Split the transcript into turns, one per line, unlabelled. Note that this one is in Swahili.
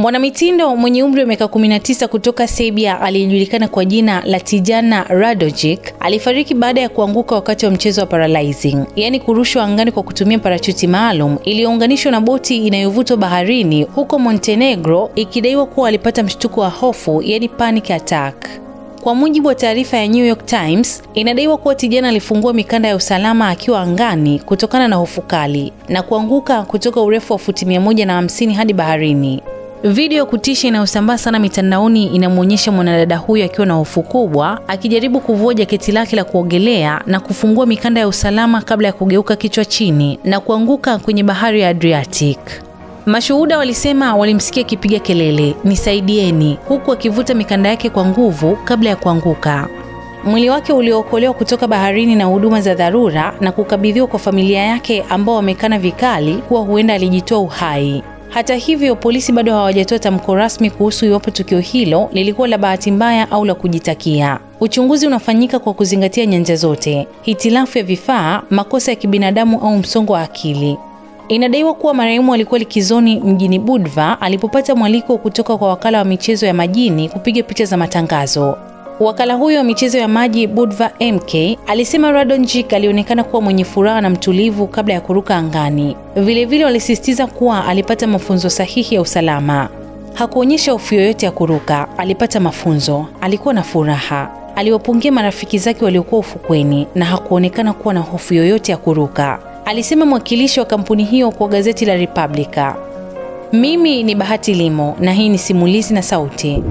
Mwanamitindo mwenye umri wa miaka 19 kutoka Serbia aliyejulikana kwa jina la Tijana Radojic alifariki baada ya kuanguka wakati wa mchezo wa paralyzing, yani kurushwa angani kwa kutumia parachuti maalum iliyounganishwa na boti inayovutwa baharini huko Montenegro, ikidaiwa kuwa alipata mshtuko wa hofu, yani panic attack. Kwa mujibu wa taarifa ya New York Times, inadaiwa kuwa Tijana alifungua mikanda ya usalama akiwa angani kutokana na hofu kali na kuanguka kutoka urefu wa futi 150 hadi baharini. Video kutisha inayosambaa sana mitandaoni inamuonyesha mwanadada huyo akiwa na hofu kubwa akijaribu kuvua jaketi lake la kuogelea na kufungua mikanda ya usalama kabla ya kugeuka kichwa chini na kuanguka kwenye bahari ya Adriatic. Mashuhuda walisema walimsikia akipiga kelele, "Nisaidieni," huku akivuta mikanda yake kwa nguvu kabla ya kuanguka. Mwili wake uliokolewa kutoka baharini na huduma za dharura na kukabidhiwa kwa familia yake ambao wamekana vikali kuwa huenda alijitoa uhai. Hata hivyo, polisi bado hawajatoa tamko rasmi kuhusu iwapo tukio hilo lilikuwa la bahati mbaya au la kujitakia. Uchunguzi unafanyika kwa kuzingatia nyanja zote: hitilafu ya vifaa, makosa ya kibinadamu au msongo wa akili. Inadaiwa kuwa marehemu alikuwa likizoni mjini Budva alipopata mwaliko kutoka kwa wakala wa michezo ya majini kupiga picha za matangazo. Wakala huyo wa michezo ya maji Budva MK alisema Radojic alionekana kuwa mwenye furaha na mtulivu kabla ya kuruka angani. Vilevile walisisitiza kuwa alipata mafunzo sahihi ya usalama. Hakuonyesha hofu yoyote ya kuruka, alipata mafunzo, alikuwa na furaha. Aliwapungia marafiki zake waliokuwa ufukweni na hakuonekana kuwa na hofu yoyote ya kuruka, alisema mwakilishi wa kampuni hiyo kwa gazeti la Republika. Mimi ni Bahati Limo na hii ni Simulizi na Sauti.